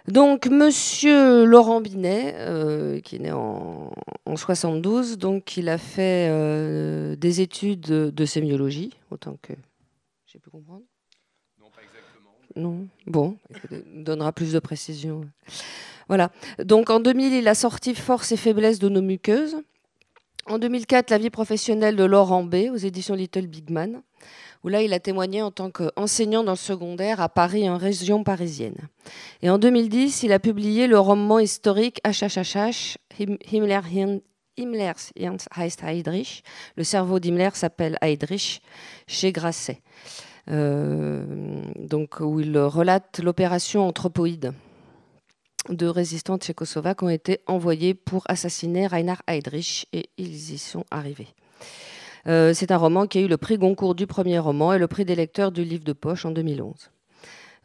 Donc, Monsieur Laurent Binet, qui est né en 72, donc il a fait des études de sémiologie, autant que j'ai pu comprendre. Non, pas exactement. Non, bon, écoutez, il donnera plus de précision. Voilà. Donc, en 2000, il a sorti Force et faiblesse de nos muqueuses. En 2004, La vie professionnelle de Laurent B. aux éditions Little Big Man, où là, il a témoigné en tant qu'enseignant dans le secondaire à Paris, en région parisienne. Et en 2010, il a publié le roman historique HHHH, Himmlers heißt Heydrich. Le cerveau d'Himmler s'appelle Heydrich, chez Grasset. Donc, où il relate l'opération Anthropoïde de résistants tchécoslovaques ont été envoyés pour assassiner Reinhard Heydrich et ils y sont arrivés. C'est un roman qui a eu le prix Goncourt du premier roman et le prix des lecteurs du livre de poche en 2011.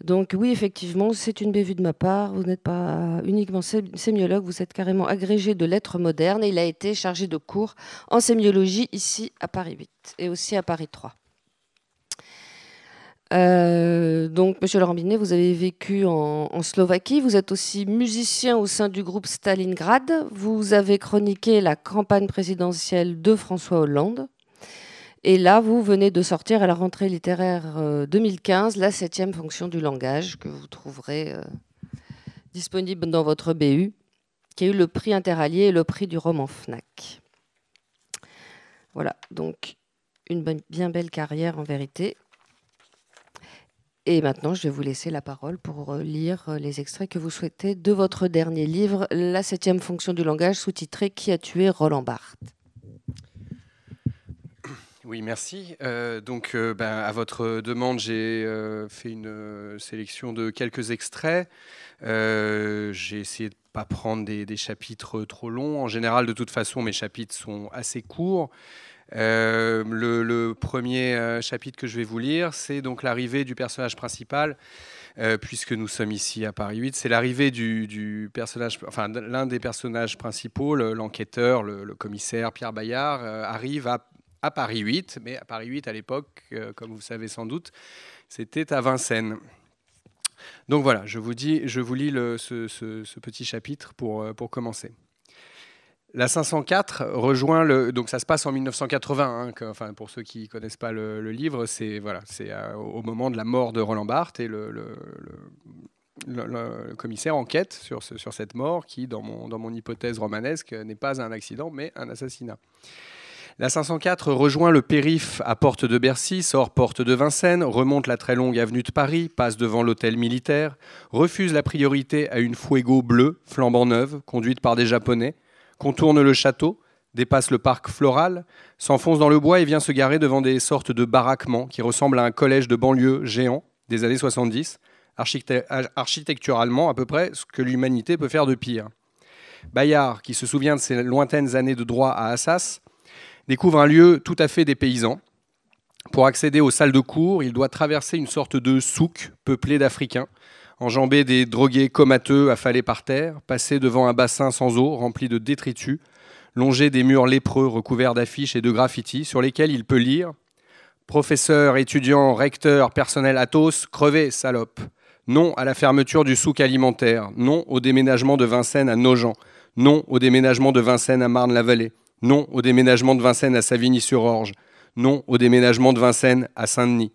Donc oui, effectivement, c'est une bévue de ma part. Vous n'êtes pas uniquement sémiologue, vous êtes carrément agrégé de lettres modernes et il a été chargé de cours en sémiologie ici à Paris 8 et aussi à Paris 3. Donc, Monsieur Laurent Binet, vous avez vécu en Slovaquie. Vous êtes aussi musicien au sein du groupe Stalingrad. Vous avez chroniqué la campagne présidentielle de François Hollande. Et là, vous venez de sortir à la rentrée littéraire 2015 la 7e fonction du langage que vous trouverez disponible dans votre BU, qui a eu le prix Interallié et le prix du roman Fnac. Voilà, donc une bien belle carrière en vérité. Et maintenant, je vais vous laisser la parole pour lire les extraits que vous souhaitez de votre dernier livre, La 7e fonction du langage, sous-titré Qui a tué Roland Barthes? Oui, merci. À votre demande, j'ai fait une sélection de quelques extraits. J'ai essayé de ne pas prendre des chapitres trop longs. En général, de toute façon, mes chapitres sont assez courts. Le premier chapitre que je vais vous lire, c'est donc l'arrivée du personnage principal, puisque nous sommes ici à Paris 8. C'est l'arrivée du personnage, enfin l'un des personnages principaux, l'enquêteur, le commissaire Pierre Bayard, arrive à Paris 8, mais à Paris 8 à l'époque, comme vous savez sans doute, c'était à Vincennes. Donc voilà, je vous lis ce petit chapitre pour commencer. La 504 rejoint le. Donc ça se passe en 1980. Enfin, pour ceux qui ne connaissent pas le livre, c'est voilà, au moment de la mort de Roland Barthes et le commissaire enquête sur cette mort qui, dans mon hypothèse romanesque, n'est pas un accident mais un assassinat. La 504 rejoint le périph' à Porte de Bercy, sort Porte de Vincennes, remonte la très longue avenue de Paris, passe devant l'hôtel militaire, refuse la priorité à une Fuego bleue, flambant neuve, conduite par des Japonais, contourne le château, dépasse le parc floral, s'enfonce dans le bois et vient se garer devant des sortes de baraquements qui ressemblent à un collège de banlieue géant des années 70, architecturalement à peu près ce que l'humanité peut faire de pire. Bayard, qui se souvient de ses lointaines années de droit à Assas, découvre un lieu tout à fait dépaysant. Pour accéder aux salles de cours, il doit traverser une sorte de souk peuplé d'Africains, enjamber des drogués comateux affalés par terre, passer devant un bassin sans eau rempli de détritus, longer des murs lépreux recouverts d'affiches et de graffitis sur lesquels il peut lire « Professeurs, étudiants, recteurs, personnel Athos, crevez, salope !» Non à la fermeture du souk alimentaire, non au déménagement de Vincennes à Nogent, non au déménagement de Vincennes à Marne-la-Vallée, non au déménagement de Vincennes à Savigny-sur-Orge. Non au déménagement de Vincennes à Saint-Denis.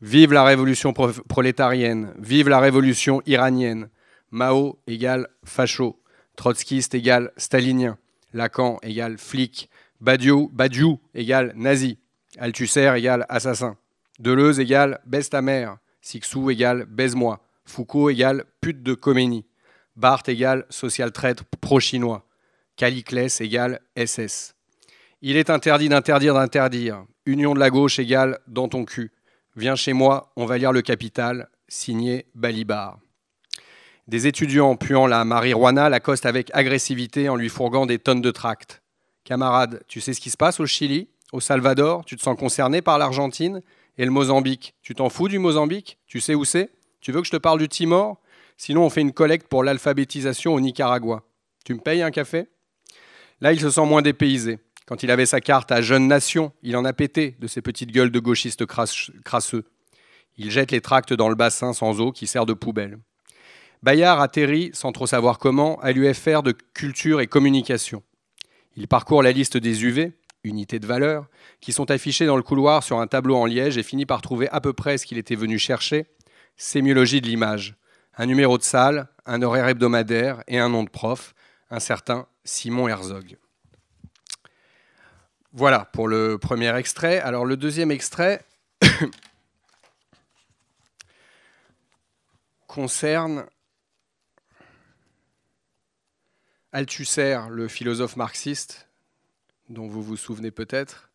Vive la révolution prolétarienne. Vive la révolution iranienne. Mao égale facho. Trotskiste égale stalinien. Lacan égale flic. Badiou égale nazi. Althusser égale assassin. Deleuze égale baise ta mère. Sixou égale baise-moi. Foucault égale pute de Khomeini. Barthes égale social traître pro-chinois. Caliclès égale SS. Il est interdit d'interdire d'interdire. Union de la gauche égale dans ton cul. Viens chez moi, on va lire le Capital. Signé Balibar. Des étudiants puant la marijuana l'accostent avec agressivité en lui fourguant des tonnes de tracts. Camarade, tu sais ce qui se passe au Chili, au Salvador? Tu te sens concerné par l'Argentine et le Mozambique? Tu t'en fous du Mozambique? Tu sais où c'est? Tu veux que je te parle du Timor? Sinon, on fait une collecte pour l'alphabétisation au Nicaragua. Tu me payes un café? Là, il se sent moins dépaysé. Quand il avait sa carte à Jeune Nation, il en a pété de ces petites gueules de gauchistes crasseux. Il jette les tracts dans le bassin sans eau qui sert de poubelle. Bayard atterrit, sans trop savoir comment, à l'UFR de culture et communication. Il parcourt la liste des UV, unités de valeur, qui sont affichées dans le couloir sur un tableau en liège et finit par trouver à peu près ce qu'il était venu chercher, sémiologie de l'image. Un numéro de salle, un horaire hebdomadaire et un nom de prof, un certain Simon Herzog. Voilà pour le premier extrait. Alors le deuxième extrait concerne Althusser, le philosophe marxiste, dont vous vous souvenez peut-être.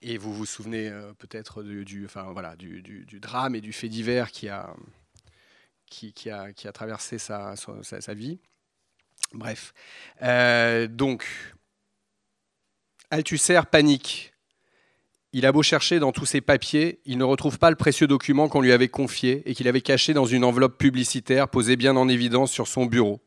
Et vous vous souvenez peut-être du drame et du fait divers qui a traversé sa vie. Bref. Donc, Althusser panique. Il a beau chercher dans tous ses papiers, il ne retrouve pas le précieux document qu'on lui avait confié et qu'il avait caché dans une enveloppe publicitaire posée bien en évidence sur son bureau.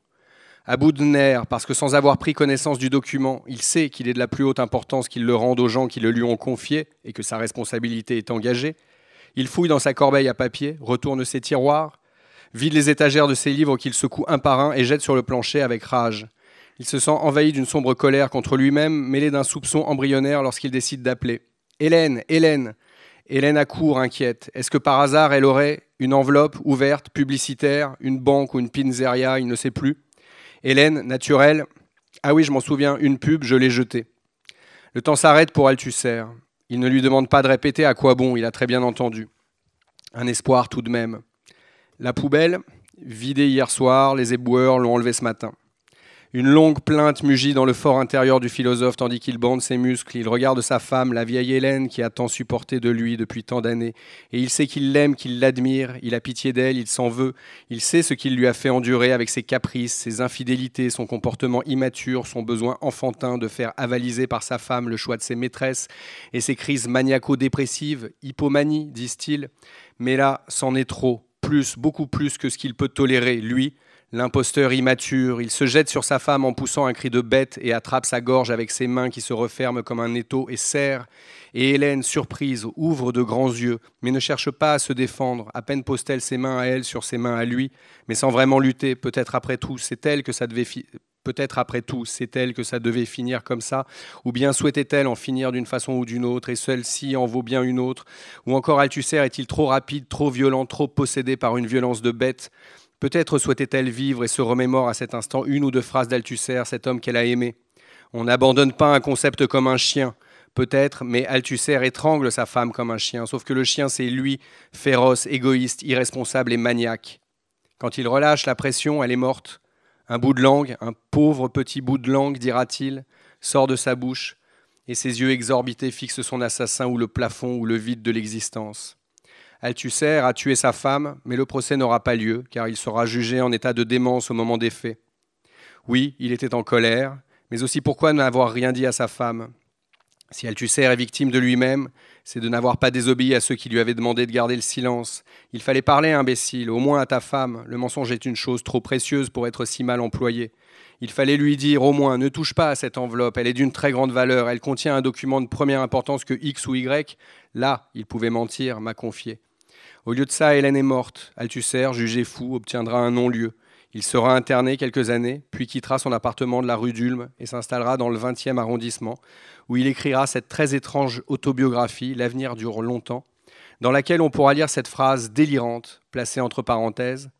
À bout de nerfs, parce que sans avoir pris connaissance du document, il sait qu'il est de la plus haute importance qu'il le rende aux gens qui le lui ont confié et que sa responsabilité est engagée. Il fouille dans sa corbeille à papier, retourne ses tiroirs, vide les étagères de ses livres qu'il secoue un par un et jette sur le plancher avec rage. Il se sent envahi d'une sombre colère contre lui-même, mêlé d'un soupçon embryonnaire lorsqu'il décide d'appeler. « Hélène, Hélène !» Hélène accourt, inquiète. Est-ce que par hasard elle aurait une enveloppe ouverte, publicitaire, une banque ou une pizzeria, il ne sait plus. Hélène, naturelle. Ah oui, je m'en souviens, une pub, je l'ai jetée. Le temps s'arrête pour Althusser. Il ne lui demande pas de répéter à quoi bon, il a très bien entendu. Un espoir tout de même. La poubelle, vidée hier soir, les éboueurs l'ont enlevée ce matin. Une longue plainte mugit dans le fort intérieur du philosophe tandis qu'il bande ses muscles. Il regarde sa femme, la vieille Hélène, qui a tant supporté de lui depuis tant d'années. Et il sait qu'il l'aime, qu'il l'admire, il a pitié d'elle, il s'en veut. Il sait ce qu'il lui a fait endurer avec ses caprices, ses infidélités, son comportement immature, son besoin enfantin de faire avaliser par sa femme le choix de ses maîtresses et ses crises maniaco-dépressives, hypomanie, disent-ils. Mais là, c'en est trop, plus, beaucoup plus que ce qu'il peut tolérer, lui. L'imposteur immature, il se jette sur sa femme en poussant un cri de bête et attrape sa gorge avec ses mains qui se referment comme un étau et serre. Et Hélène, surprise, ouvre de grands yeux, mais ne cherche pas à se défendre. À peine pose-t-elle ses mains à elle sur ses mains à lui, mais sans vraiment lutter. Peut-être après tout, c'est elle que ça devait finir comme ça, ou bien souhaitait-elle en finir d'une façon ou d'une autre, et celle-ci en vaut bien une autre. Ou encore Althusser est-il trop rapide, trop violent, trop possédé par une violence de bête? Peut-être souhaitait-elle vivre et se remémore à cet instant une ou deux phrases d'Althusser, cet homme qu'elle a aimé. On n'abandonne pas un concept comme un chien, peut-être, mais Althusser étrangle sa femme comme un chien, sauf que le chien, c'est lui, féroce, égoïste, irresponsable et maniaque. Quand il relâche la pression, elle est morte. Un bout de langue, un pauvre petit bout de langue, dira-t-il, sort de sa bouche, et ses yeux exorbités fixent son assassin ou le plafond ou le vide de l'existence. Althusser a tué sa femme, mais le procès n'aura pas lieu, car il sera jugé en état de démence au moment des faits. Oui, il était en colère, mais aussi pourquoi n'avoir rien dit à sa femme? Si Althusser est victime de lui-même, c'est de n'avoir pas désobéi à ceux qui lui avaient demandé de garder le silence. Il fallait parler, imbécile, au moins à ta femme. Le mensonge est une chose trop précieuse pour être si mal employée. Il fallait lui dire, au moins, ne touche pas à cette enveloppe, elle est d'une très grande valeur, elle contient un document de première importance que X ou Y. Là, il pouvait mentir, m'a confié. Au lieu de ça, Hélène est morte. Althusser, jugé fou, obtiendra un non-lieu. Il sera interné quelques années, puis quittera son appartement de la rue d'Ulm et s'installera dans le 20e arrondissement, où il écrira cette très étrange autobiographie, L'avenir dure longtemps, dans laquelle on pourra lire cette phrase délirante, placée entre parenthèses.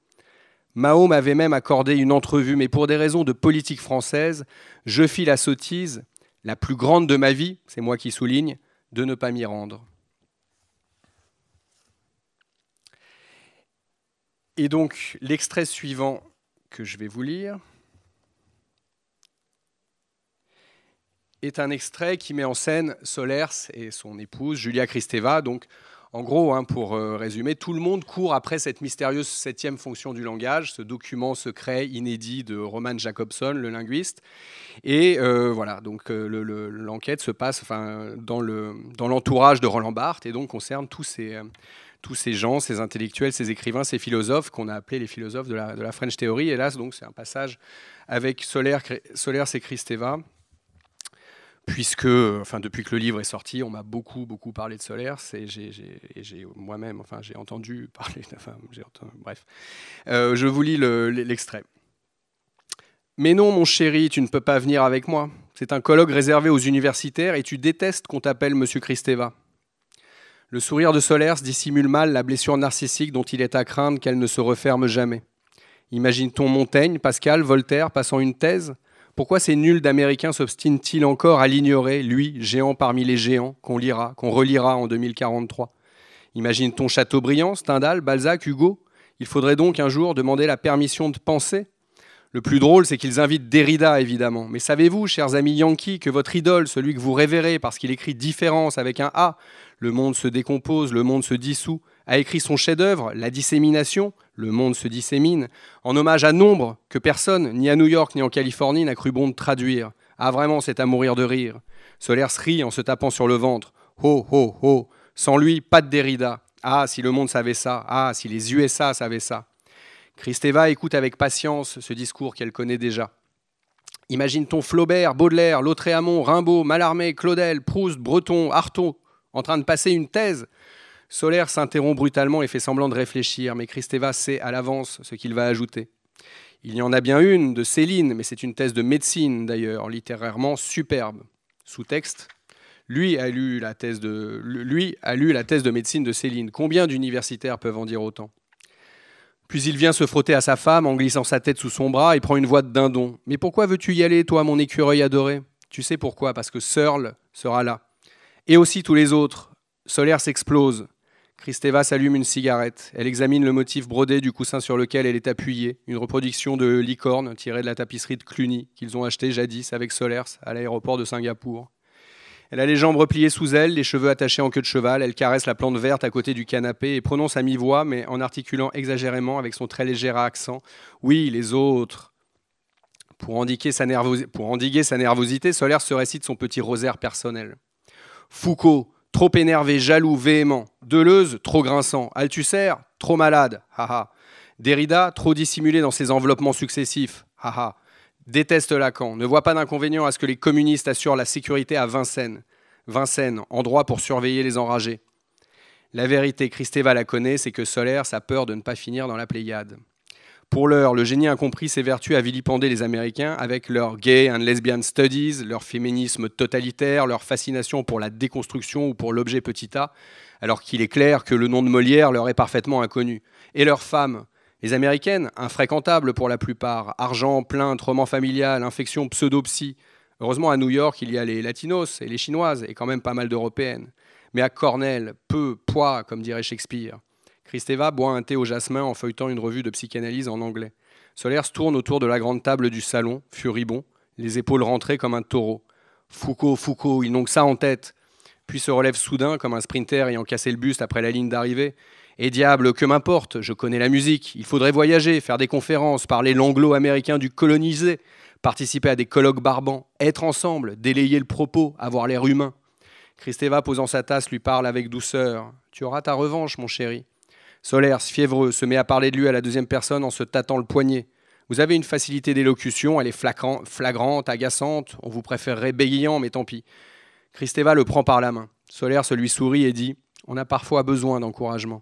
Mao m'avait même accordé une entrevue, mais pour des raisons de politique française, je fis la sottise, la plus grande de ma vie, c'est moi qui souligne, de ne pas m'y rendre. Et donc, l'extrait suivant que je vais vous lire est un extrait qui met en scène Solers et son épouse, Julia Kristeva. Donc, en gros, pour résumer, tout le monde court après cette mystérieuse 7e fonction du langage, ce document secret, inédit de Roman Jakobson, le linguiste. Et voilà, donc l'enquête se passe dans l'entourage de Roland Barthes et donc concerne tous ces gens, ces intellectuels, ces écrivains, ces philosophes qu'on a appelés les philosophes de la French Theory. Et là, donc, c'est un passage avec Solers et Kristeva puisque, enfin, depuis que le livre est sorti, on m'a beaucoup parlé de Solers, et j'ai moi-même, enfin, j'ai entendu parler, enfin, bref. Je vous lis l'extrait. Mais non, mon chéri, tu ne peux pas venir avec moi. C'est un colloque réservé aux universitaires et tu détestes qu'on t'appelle Monsieur Kristeva. Le sourire de Solers dissimule mal la blessure narcissique dont il est à craindre qu'elle ne se referme jamais. Imagine-t-on Montaigne, Pascal, Voltaire passant une thèse ? Pourquoi ces nuls d'Américains s'obstinent-ils encore à l'ignorer, lui, géant parmi les géants, qu'on lira, qu'on relira en 2043 ? Imagine-t-on Chateaubriand, Stendhal, Balzac, Hugo ? Il faudrait donc un jour demander la permission de penser ? Le plus drôle, c'est qu'ils invitent Derrida, évidemment. Mais savez-vous, chers amis yankees, que votre idole, celui que vous révérez parce qu'il écrit différence avec un A, le monde se décompose, le monde se dissout, a écrit son chef-d'œuvre, La dissémination, le monde se dissémine, en hommage à Nombre, que personne, ni à New York ni en Californie, n'a cru bon de traduire. Ah vraiment, c'est à mourir de rire. Solers rit en se tapant sur le ventre. Ho, ho, ho. Sans lui, pas de Derrida. Ah, si le monde savait ça. Ah, si les USA savaient ça. Kristeva écoute avec patience ce discours qu'elle connaît déjà. Imagine-t-on Flaubert, Baudelaire, Lautréamont, Rimbaud, Mallarmé, Claudel, Proust, Breton, Artaud, en train de passer une thèse ? Solers s'interrompt brutalement et fait semblant de réfléchir, mais Kristeva sait à l'avance ce qu'il va ajouter. Il y en a bien une de Céline, mais c'est une thèse de médecine d'ailleurs, littérairement superbe. Sous-texte, lui a lu la thèse de médecine de Céline. Combien d'universitaires peuvent en dire autant ? Puis il vient se frotter à sa femme en glissant sa tête sous son bras et prend une voix de dindon. « Mais pourquoi veux-tu y aller, toi, mon écureuil adoré ?» Tu sais pourquoi, parce que Searle sera là. Et aussi tous les autres. Solers s'explose. Kristeva s'allume une cigarette. Elle examine le motif brodé du coussin sur lequel elle est appuyée, une reproduction de licorne tirée de la tapisserie de Cluny qu'ils ont acheté jadis avec Solers à l'aéroport de Singapour. Elle a les jambes repliées sous elle, les cheveux attachés en queue de cheval. Elle caresse la plante verte à côté du canapé et prononce à mi-voix, mais en articulant exagérément avec son très léger accent. « Oui, les autres !» Pour endiguer sa nervosité, Solers se récite son petit rosaire personnel. Foucault, trop énervé, jaloux, véhément. Deleuze, trop grinçant. Althusser, trop malade. Haha. Derrida, trop dissimulé dans ses enveloppements successifs. Haha. Déteste Lacan, ne voit pas d'inconvénient à ce que les communistes assurent la sécurité à Vincennes. Vincennes, endroit pour surveiller les enragés. La vérité, Kristeva la connaît, c'est que Solers a peur de ne pas finir dans la Pléiade. Pour l'heure, le génie incompris s'évertue à vilipender les Américains avec leur gay and lesbian studies, leur féminisme totalitaire, leur fascination pour la déconstruction ou pour l'objet petit a, alors qu'il est clair que le nom de Molière leur est parfaitement inconnu. Et leurs femmes. Les Américaines, infréquentables pour la plupart, argent, plainte, roman familial, infection pseudo-psy. Heureusement, à New York, il y a les latinos et les chinoises, et quand même pas mal d'européennes. Mais à Cornell, peu, poids, comme dirait Shakespeare. Kristeva boit un thé au jasmin en feuilletant une revue de psychanalyse en anglais. Solers tourne autour de la grande table du salon, furibond, les épaules rentrées comme un taureau. Foucault, Foucault, ils n'ont que ça en tête. Puis se relève soudain, comme un sprinter ayant cassé le buste après la ligne d'arrivée. Et diable, que m'importe, je connais la musique. Il faudrait voyager, faire des conférences, parler l'anglo-américain du colonisé, participer à des colloques barbants, être ensemble, délayer le propos, avoir l'air humain. Kristeva, posant sa tasse, lui parle avec douceur. « Tu auras ta revanche, mon chéri. » Solers, fiévreux, se met à parler de lui à la deuxième personne en se tâtant le poignet. Vous avez une facilité d'élocution, elle est flagrante, agaçante. On vous préférerait bégayant, mais tant pis. Kristeva le prend par la main. Solers lui sourit et dit « On a parfois besoin d'encouragement. »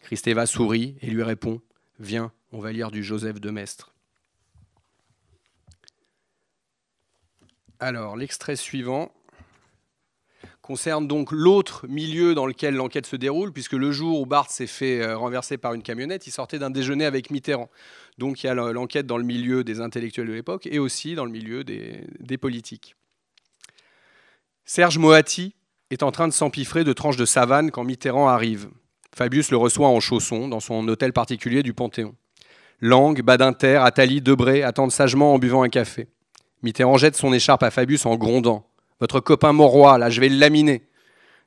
Kristeva sourit et lui répond « Viens, on va lire du Joseph de Maistre. » Alors, l'extrait suivant concerne donc l'autre milieu dans lequel l'enquête se déroule, puisque le jour où Barthes s'est fait renverser par une camionnette, il sortait d'un déjeuner avec Mitterrand. Donc il y a l'enquête dans le milieu des intellectuels de l'époque et aussi dans le milieu des politiques. Serge Moati est en train de s'empiffrer de tranches de savane quand Mitterrand arrive. Fabius le reçoit en chaussons dans son hôtel particulier du Panthéon. Lang, Badinter, Attali, Debré attendent sagement en buvant un café. Mitterrand jette son écharpe à Fabius en grondant. « Votre copain Mauroy, là, je vais le laminer !»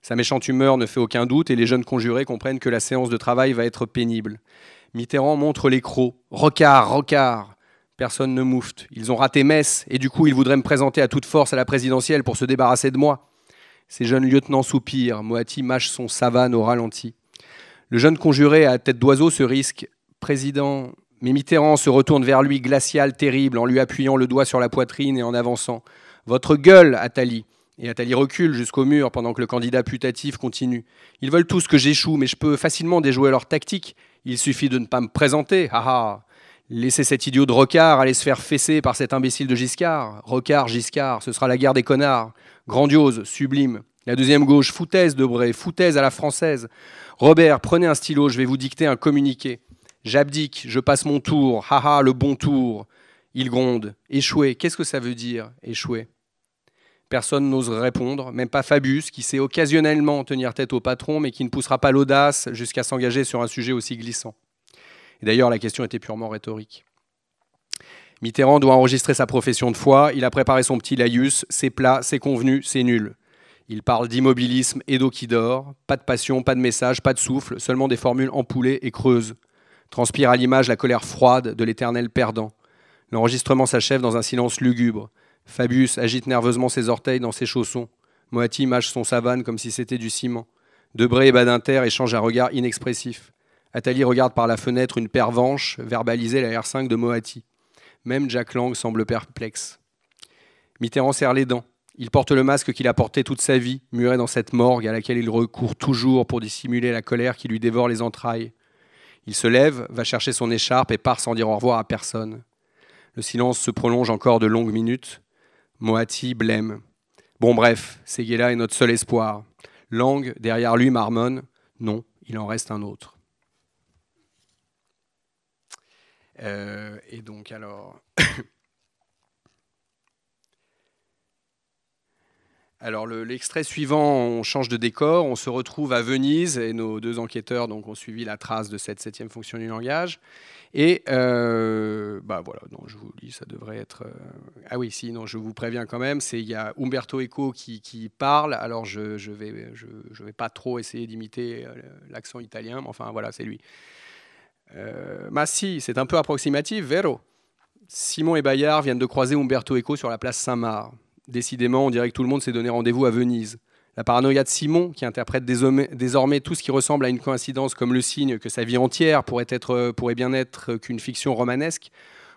Sa méchante humeur ne fait aucun doute et les jeunes conjurés comprennent que la séance de travail va être pénible. Mitterrand montre les crocs. « Rocard, Rocard !» Personne ne moufte. Ils ont raté Metz et du coup, ils voudraient me présenter à toute force à la présidentielle pour se débarrasser de moi. Ces jeunes lieutenants soupirent. Moati mâche son savane au ralenti. Le jeune conjuré à tête d'oiseau se risque. « Président !» Mais Mitterrand se retourne vers lui, glacial, terrible, en lui appuyant le doigt sur la poitrine et en avançant. « Votre gueule, Attali !» Et Attali recule jusqu'au mur pendant que le candidat putatif continue. Ils veulent tous que j'échoue, mais je peux facilement déjouer leur tactique. Il suffit de ne pas me présenter. Haha. Laissez cet idiot de Rocard aller se faire fesser par cet imbécile de Giscard. Rocard, Giscard, ce sera la guerre des connards. Grandiose, sublime. La deuxième gauche, foutaise, Debré, foutaise à la française. Robert, prenez un stylo, je vais vous dicter un communiqué. J'abdique, je passe mon tour. Haha, le bon tour. Il gronde. Échouer, qu'est-ce que ça veut dire, échouer ? Personne n'ose répondre, même pas Fabius, qui sait occasionnellement tenir tête au patron, mais qui ne poussera pas l'audace jusqu'à s'engager sur un sujet aussi glissant. Et d'ailleurs, la question était purement rhétorique. Mitterrand doit enregistrer sa profession de foi, il a préparé son petit laïus, c'est plat, c'est convenu, c'est nul. Il parle d'immobilisme et d'eau qui dort, pas de passion, pas de message, pas de souffle, seulement des formules empoulées et creuses. Transpire à l'image la colère froide de l'éternel perdant. L'enregistrement s'achève dans un silence lugubre. Fabius agite nerveusement ses orteils dans ses chaussons. Moati mâche son savane comme si c'était du ciment. Debré et Badinter échangent un regard inexpressif. Attali regarde par la fenêtre une pervenche verbaliser la R5 de Moati. Même Jack Lang semble perplexe. Mitterrand serre les dents. Il porte le masque qu'il a porté toute sa vie, muré dans cette morgue à laquelle il recourt toujours pour dissimuler la colère qui lui dévore les entrailles. Il se lève, va chercher son écharpe et part sans dire au revoir à personne. Le silence se prolonge encore de longues minutes. Moati blême. Bon bref, Séguéla est notre seul espoir. Lang, derrière lui, marmonne. Non, il en reste un autre. Et donc alors... Alors l'extrait suivant, on change de décor, on se retrouve à Venise et nos deux enquêteurs donc, ont suivi la trace de cette 7e fonction du langage. Et voilà, non, je vous lis, ça devrait être... Ah oui, si, non, je vous préviens quand même, il y a Umberto Eco qui parle, alors je vais pas trop essayer d'imiter l'accent italien, mais enfin voilà, c'est lui. Ma si, c'est un peu approximatif, vero. Simon et Bayard viennent de croiser Umberto Eco sur la place Saint-Marc. Décidément, on dirait que tout le monde s'est donné rendez-vous à Venise. La paranoïa de Simon, qui interprète désormais tout ce qui ressemble à une coïncidence comme le signe que sa vie entière pourrait bien être qu'une fiction romanesque,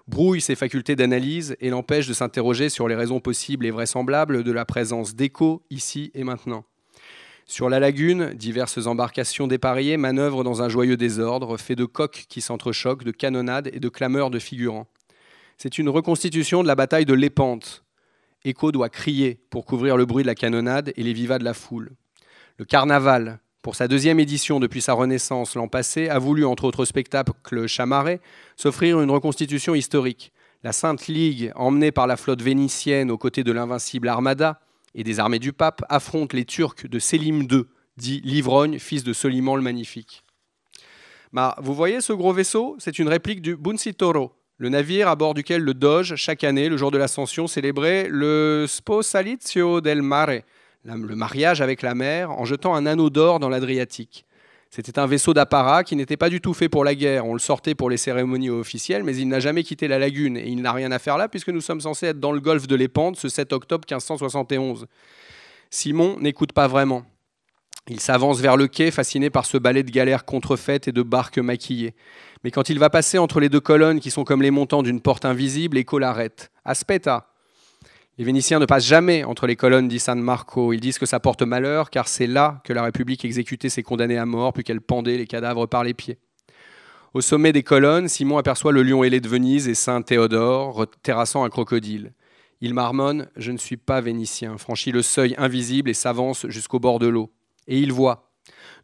brouille ses facultés d'analyse et l'empêche de s'interroger sur les raisons possibles et vraisemblables de la présence d'écho ici et maintenant. Sur la lagune, diverses embarcations dépareillées manœuvrent dans un joyeux désordre, fait de coques qui s'entrechoquent, de canonnades et de clameurs de figurants. C'est une reconstitution de la bataille de Lépante. Eco doit crier pour couvrir le bruit de la canonnade et les vivas de la foule. Le Carnaval, pour sa 2e édition depuis sa renaissance l'an passé, a voulu, entre autres spectacles chamarrés, s'offrir une reconstitution historique. La Sainte Ligue, emmenée par la flotte vénitienne aux côtés de l'invincible Armada et des armées du pape, affronte les Turcs de Sélim II, dit l'ivrogne, fils de Soliman le Magnifique. Vous voyez ce gros vaisseau ? C'est une réplique du Buncitoro, le navire à bord duquel le Doge, chaque année, le jour de l'Ascension, célébrait le Sposalizio del Mare, le mariage avec la mer, en jetant un anneau d'or dans l'Adriatique. C'était un vaisseau d'apparat qui n'était pas du tout fait pour la guerre. On le sortait pour les cérémonies officielles, mais il n'a jamais quitté la lagune. Et il n'a rien à faire là, puisque nous sommes censés être dans le golfe de Lépante ce 7 octobre 1571. Simon n'écoute pas vraiment. Il s'avance vers le quai, fasciné par ce ballet de galères contrefaites et de barques maquillées. Mais quand il va passer entre les deux colonnes qui sont comme les montants d'une porte invisible, Eco l'arrête. Aspetta. Les Vénitiens ne passent jamais entre les colonnes, dit San Marco. Ils disent que ça porte malheur, car c'est là que la République exécutait ses condamnés à mort, puis qu'elle pendait les cadavres par les pieds. Au sommet des colonnes, Simon aperçoit le lion ailé de Venise et Saint Théodore, terrassant un crocodile. Il marmonne « Je ne suis pas vénitien », franchit le seuil invisible et s'avance jusqu'au bord de l'eau. Et il voit,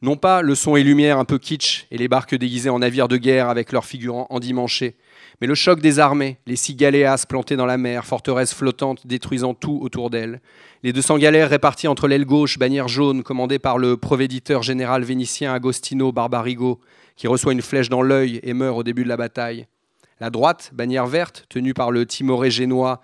non pas le son et lumière un peu kitsch et les barques déguisées en navires de guerre avec leurs figurants endimanchés, mais le choc des armées, les 6 galéas plantées dans la mer, forteresses flottantes détruisant tout autour d'elles, les 200 galères réparties entre l'aile gauche, bannière jaune, commandée par le provéditeur général vénitien Agostino Barbarigo, qui reçoit une flèche dans l'œil et meurt au début de la bataille. La droite, bannière verte, tenue par le timoré génois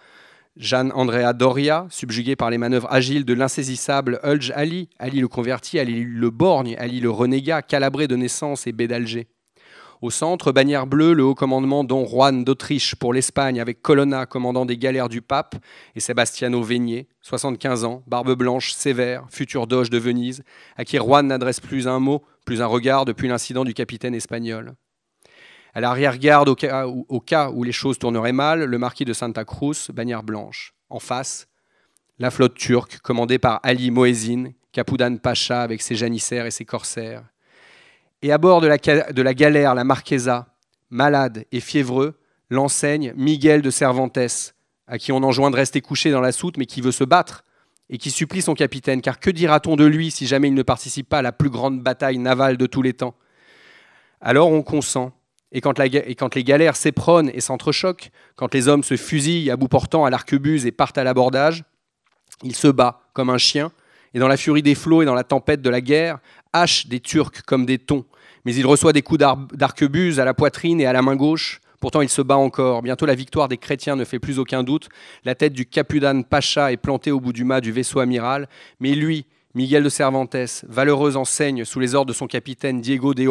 Gian Andrea Doria, subjugué par les manœuvres agiles de l'insaisissable Ulge Ali, Ali le converti, Ali le borgne, Ali le renégat, calabré de naissance et baie d'Alger. Au centre, bannière bleue, le haut commandement Don Juan d'Autriche pour l'Espagne, avec Colonna commandant des galères du pape, et Sebastiano Venier, 75 ans, barbe blanche, sévère, futur doge de Venise, à qui Juan n'adresse plus un mot, plus un regard depuis l'incident du capitaine espagnol. À l'arrière-garde, au cas où les choses tourneraient mal, le marquis de Santa Cruz, bannière blanche. En face, la flotte turque commandée par Ali Moezin, Capoudane Pacha avec ses janissaires et ses corsaires. Et à bord de la galère, la Marquesa, malade et fiévreux, l'enseigne Miguel de Cervantes, à qui on enjoint de rester couché dans la soute, mais qui veut se battre, et qui supplie son capitaine, car que dira-t-on de lui si jamais il ne participe pas à la plus grande bataille navale de tous les temps? Alors on consent, et quand les galères s'éperonnent et s'entrechoquent, quand les hommes se fusillent à bout portant à l'arquebuse et partent à l'abordage, il se bat comme un chien, et dans la furie des flots et dans la tempête de la guerre, hache des Turcs comme des thons, mais il reçoit des coups d'arquebuse à la poitrine et à la main gauche. Pourtant, il se bat encore. Bientôt, la victoire des chrétiens ne fait plus aucun doute. La tête du Capoudane Pacha est plantée au bout du mât du vaisseau amiral. Mais lui, Miguel de Cervantes, valeureux enseigne sous les ordres de son capitaine Diego de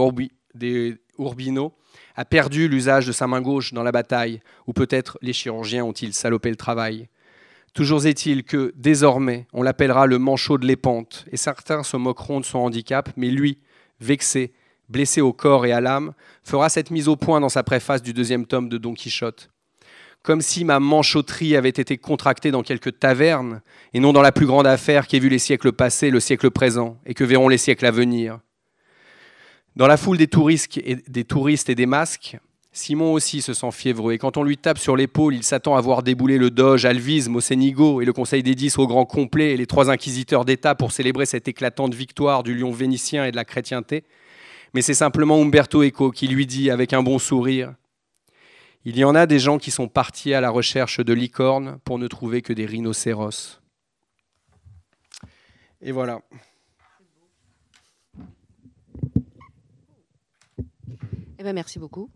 Urbino, a perdu l'usage de sa main gauche dans la bataille, ou peut-être les chirurgiens ont-ils salopé le travail. Toujours est-il que, désormais, on l'appellera le manchot de l'épante, et certains se moqueront de son handicap, mais lui, vexé, blessé au corps et à l'âme, fera cette mise au point dans sa préface du 2e tome de Don Quichotte. Comme si ma manchotterie avait été contractée dans quelque taverne, et non dans la plus grande affaire qu'aient vu les siècles passés, le siècle présent, et que verront les siècles à venir. Dans la foule des touristes et des masques, Simon aussi se sent fiévreux, et quand on lui tape sur l'épaule, il s'attend à voir débouler le doge Alvise, Mocenigo et le Conseil des 10 au grand complet et les 3 inquisiteurs d'État pour célébrer cette éclatante victoire du lion vénitien et de la chrétienté. Mais c'est simplement Umberto Eco qui lui dit avec un bon sourire « Il y en a des gens qui sont partis à la recherche de licornes pour ne trouver que des rhinocéros. » Et voilà. Eh ben, merci beaucoup.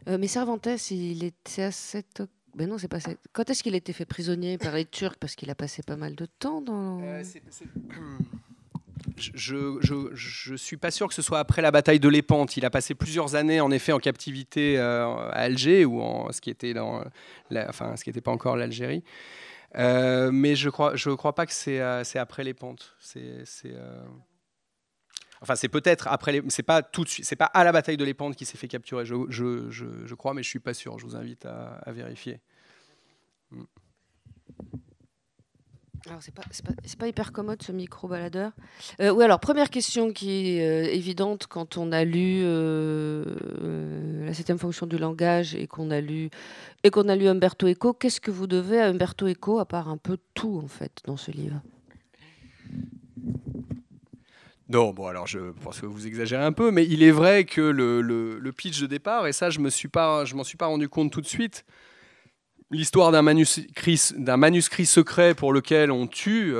Mais Cervantes, il était à cette... Ben non, c'est pas cette... Quand est-ce qu'il a été fait prisonnier par les Turcs? Parce qu'il a passé pas mal de temps dans... Je suis pas sûr que ce soit après la bataille de l'Épante. Il a passé plusieurs années, en effet, en captivité à Alger, ou ce qui était ce qui n'était pas encore l'Algérie. Mais je crois pas que c'est après l'Épante. Enfin, c'est peut-être après, c'est pas tout de suite, c'est pas à la bataille de l'Épante qu'il s'est fait capturer. Je crois, mais je suis pas sûr. Je vous invite à vérifier. Alors, c'est pas hyper commode ce micro-baladeur. Oui, alors, première question qui est évidente quand on a lu la 7e fonction du langage et qu'on a lu Umberto Eco. Qu'est-ce que vous devez à Umberto Eco, à part un peu tout, en fait, dans ce livre? Non, bon, alors je pense que vous exagérez un peu, mais il est vrai que le pitch de départ, et ça, je m'en suis pas rendu compte tout de suite, l'histoire d'un manuscrit secret pour lequel on tue,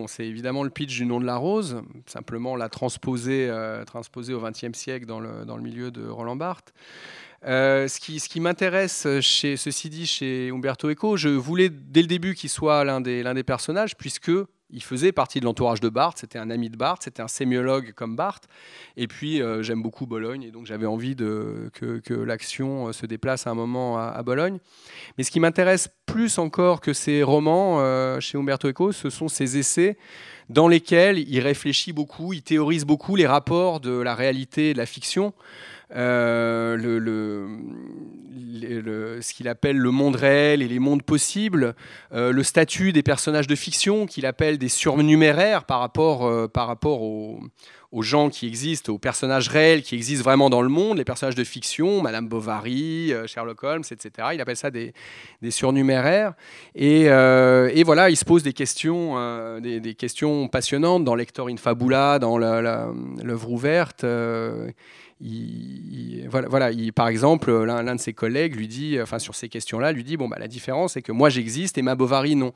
c'est évidemment le pitch du Nom de la Rose, simplement la transposer au XXe siècle dans le milieu de Roland Barthes. Ce qui m'intéresse chez Umberto Eco, je voulais dès le début qu'il soit l'un des personnages, puisque il faisait partie de l'entourage de Barthes, c'était un ami de Barthes, c'était un sémiologue comme Barthes, et puis j'aime beaucoup Bologne, et donc j'avais envie que l'action se déplace à un moment à Bologne. Mais ce qui m'intéresse plus encore que ces romans chez Umberto Eco, ce sont ses essais dans lesquels il réfléchit beaucoup, il théorise beaucoup les rapports de la réalité et de la fiction, ce qu'il appelle le monde réel et les mondes possibles, le statut des personnages de fiction qu'il appelle des surnuméraires par rapport aux gens qui existent, aux personnages réels qui existent vraiment dans le monde, les personnages de fiction, Madame Bovary, Sherlock Holmes, etc. Il appelle ça des surnuméraires. Et voilà, il se pose des questions, des questions passionnantes dans Lector in Fabula, dans l'œuvre ouverte. Par exemple, l'un de ses collègues lui dit, sur ces questions-là, lui dit la différence, c'est que moi j'existe et ma Bovary non.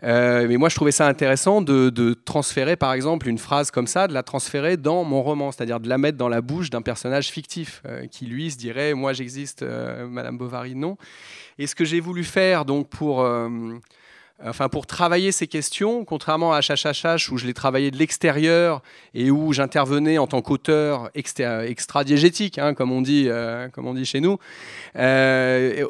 Mais moi je trouvais ça intéressant de transférer, par exemple, une phrase comme ça, de la transférer dans mon roman, c'est-à-dire de la mettre dans la bouche d'un personnage fictif qui lui se dirait moi j'existe, Madame Bovary non. Et ce que j'ai voulu faire donc pour travailler ces questions, contrairement à Chachachach où je l'ai travaillé de l'extérieur et où j'intervenais en tant qu'auteur extra-diégétique, comme on dit chez nous,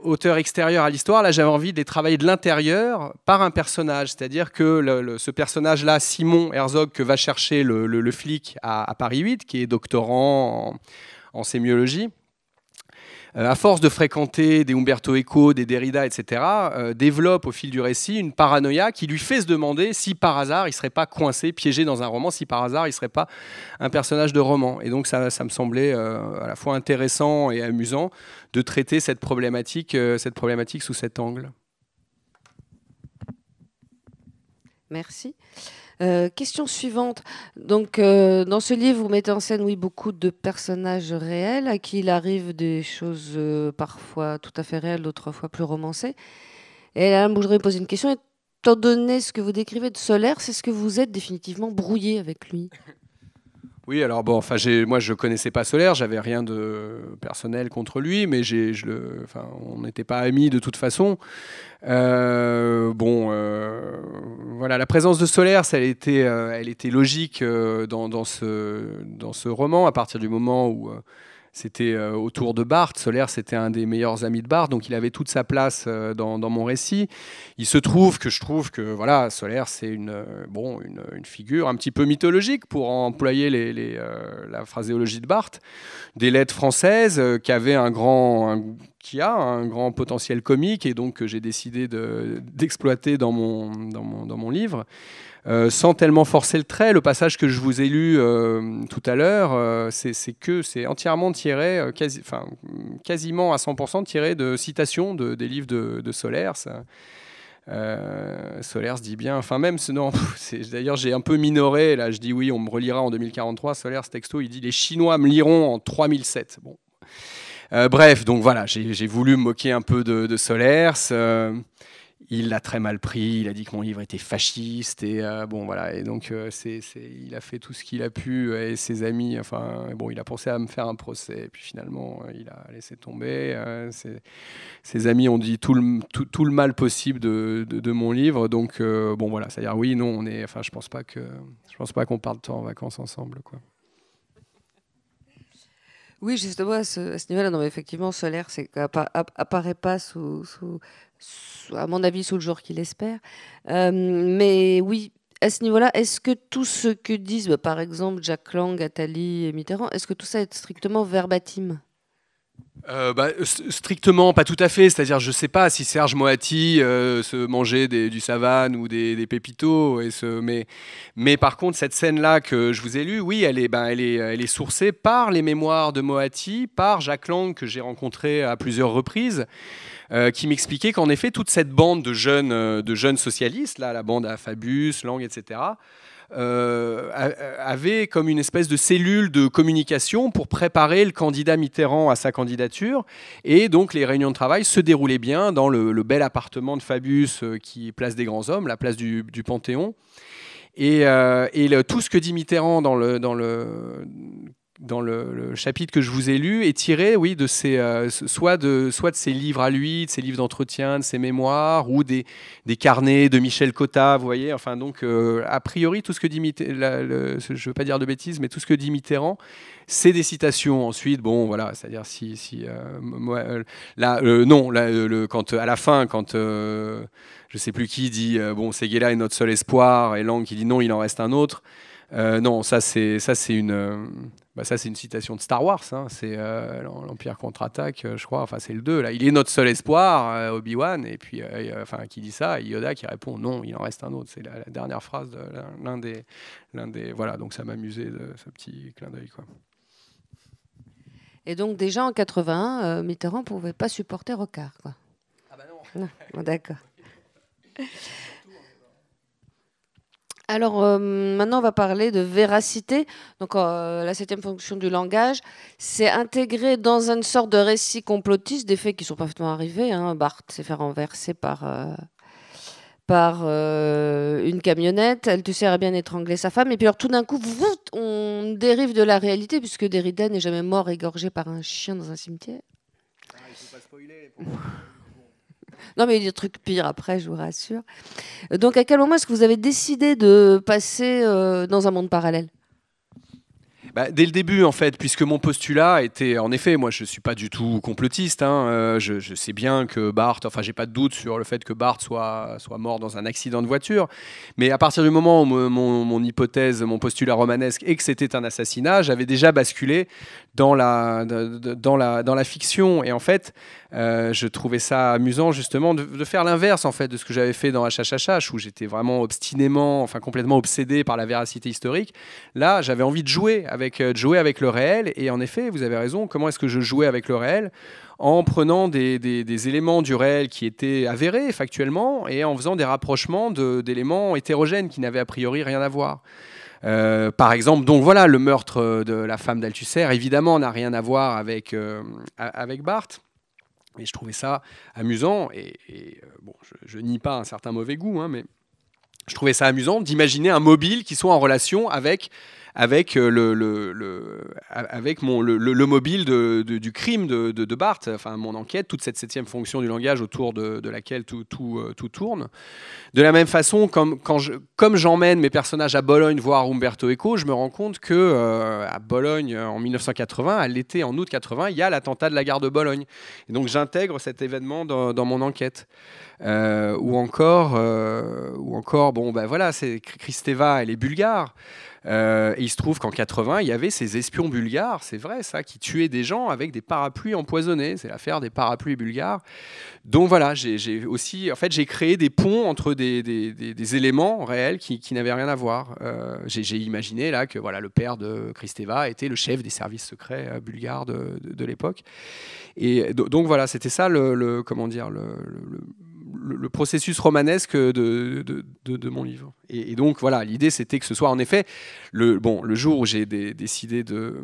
auteur extérieur à l'histoire, là j'avais envie de les travailler de l'intérieur par un personnage, c'est-à-dire que ce personnage-là, Simon Herzog, que va chercher le flic à Paris 8, qui est doctorant en sémiologie, à force de fréquenter des Umberto Eco, des Derrida, etc., développe au fil du récit une paranoïa qui lui fait se demander si par hasard il ne serait pas coincé, piégé dans un roman, si par hasard il ne serait pas un personnage de roman. Et donc ça me semblait à la fois intéressant et amusant de traiter cette problématique sous cet angle. Merci. Question suivante. Donc, dans ce livre, vous mettez en scène, oui, beaucoup de personnages réels à qui il arrive des choses parfois tout à fait réelles, d'autres fois plus romancées. Et là, je voudrais poser une question. Étant donné ce que vous décrivez de Solaire, c'est ce que vous êtes définitivement brouillé avec lui? Oui, alors bon, enfin, moi je connaissais pas Solaire, j'avais rien de personnel contre lui, mais on n'était pas amis de toute façon. Voilà, la présence de Solaire, elle était logique dans ce roman à partir du moment où c'était autour de Barthes. Solaire, c'était un des meilleurs amis de Barthes, donc il avait toute sa place dans mon récit. Il se trouve que je trouve que voilà, Solaire, c'est une figure un petit peu mythologique, pour employer la phraséologie de Barthes, des lettres françaises qui a un grand potentiel comique, et donc que j'ai décidé d'exploiter dans mon livre. Sans tellement forcer le trait. Le passage que je vous ai lu tout à l'heure, c'est entièrement tiré, quasiment à 100% tiré de citations des livres de Solers. Solers dit bien, enfin même, d'ailleurs j'ai un peu minoré, là je dis oui, on me relira en 2043, Solers texto, il dit les Chinois me liront en 3007. Bon. Bref, donc voilà, j'ai voulu me moquer un peu de Solers. Il l'a très mal pris, il a dit que mon livre était fasciste, et bon voilà, et donc il a fait tout ce qu'il a pu, et ses amis, enfin bon, il a pensé à me faire un procès, et puis finalement il a laissé tomber. Ses amis ont dit tout le mal possible de mon livre, donc bon voilà, c'est-à-dire oui, non, je pense pas qu'on parte en vacances ensemble, quoi. Oui, justement, à ce niveau-là, non, mais effectivement, Solaire, apparaît pas à mon avis, sous le jour qu'il espère. Mais oui, à ce niveau-là, est-ce que tout ce que disent, par exemple, Jack Lang, Attali et Mitterrand, est-ce que tout ça est strictement verbatim? Strictement, pas tout à fait. C'est-à-dire, je sais pas si Serge Moati se mangeait du Savane ou des Pépitos, mais par contre, cette scène-là que je vous ai lue, oui, elle est sourcée par les mémoires de Moati, par Jack Lang, que j'ai rencontré à plusieurs reprises, qui m'expliquait qu'en effet, toute cette bande de jeunes socialistes, là, la bande à Fabius, Lang, etc., avait comme une espèce de cellule de communication pour préparer le candidat Mitterrand à sa candidature. Et donc les réunions de travail se déroulaient bien dans le bel appartement de Fabius qui est place des Grands Hommes, la place du Panthéon. Et tout ce que dit Mitterrand dans le chapitre que je vous ai lu est tiré, oui, de soit de ses livres à lui, de ses livres d'entretien, de ses mémoires, ou des carnets de Michel Cotta, vous voyez. Enfin, donc, a priori, tout ce que dit Mitterrand, je ne veux pas dire de bêtises, mais tout ce que dit Mitterrand, c'est des citations. Ensuite, bon, voilà, c'est-à-dire quand à la fin, quand je ne sais plus qui dit, bon, Séguéla est notre seul espoir, et Lang qui dit non, il en reste un autre. Non, ça c'est une citation de Star Wars, hein. C'est l'Empire contre-attaque, je crois. Enfin, c'est le 2. Là, il est notre seul espoir, Obi-Wan. Et puis, qui dit ça? Yoda qui répond non, il en reste un autre. C'est la dernière phrase de l'un des. Voilà. Donc, ça m'amusait de ce petit clin d'œil, quoi. Et donc déjà en 81, Mitterrand pouvait pas supporter Rocard, quoi. Ah bah non. Bon, d'accord. Alors maintenant, on va parler de véracité. Donc la 7e fonction du langage, c'est intégrer dans une sorte de récit complotiste des faits qui sont parfaitement arrivés. Hein. Barthes s'est fait renverser par une camionnette. Althusser a bien étranglé sa femme. Et puis alors tout d'un coup, on dérive de la réalité puisque Derrida n'est jamais mort égorgé par un chien dans un cimetière. Ah, il faut pas spoiler. Non, mais il y a des trucs pires après, je vous rassure. Donc, à quel moment est-ce que vous avez décidé de passer dans un monde parallèle ? Dès le début, en fait, puisque mon postulat était, en effet, moi je ne suis pas du tout complotiste, hein, je sais bien que Barthes, enfin j'ai pas de doute sur le fait que Barthes soit mort dans un accident de voiture, mais à partir du moment où mon hypothèse, mon postulat romanesque est que c'était un assassinat, j'avais déjà basculé dans la fiction, et en fait, je trouvais ça amusant justement de faire l'inverse en fait de ce que j'avais fait dans HHHH, où j'étais vraiment obstinément, enfin complètement obsédé par la véracité historique. Là, j'avais envie de jouer avec le réel, et en effet, vous avez raison, comment est-ce que je jouais avec le réel? En prenant des éléments du réel qui étaient avérés factuellement, et en faisant des rapprochements d'éléments hétérogènes qui n'avaient a priori rien à voir. Par exemple, donc voilà, le meurtre de la femme d'Althusser, évidemment, n'a rien à voir avec Barthes. Et je trouvais ça amusant, bon, je nie pas un certain mauvais goût, hein, mais je trouvais ça amusant d'imaginer un mobile qui soit en relation avec le mobile du crime de Barthes, enfin mon enquête, toute cette septième fonction du langage autour de laquelle tout tourne. De la même façon, comme j'emmène mes personnages à Bologne voir Umberto Eco, je me rends compte que à Bologne en 1980, à l'été, en août 80, il y a l'attentat de la gare de Bologne. Et donc j'intègre cet événement dans mon enquête. Ou encore, bon, ben voilà, c'est Kristeva, elle est bulgare. Et il se trouve qu'en 80, il y avait ces espions bulgares, c'est vrai ça, qui tuaient des gens avec des parapluies empoisonnés. C'est l'affaire des parapluies bulgares. Donc voilà, j'ai aussi, en fait, j'ai créé des ponts entre des éléments réels qui n'avaient rien à voir. J'ai imaginé là que voilà, le père de Kristeva était le chef des services secrets bulgares de l'époque. Et donc voilà, c'était ça comment dire, le processus romanesque de mon livre. Et donc voilà, l'idée c'était que ce soit en effet le jour où j'ai décidé de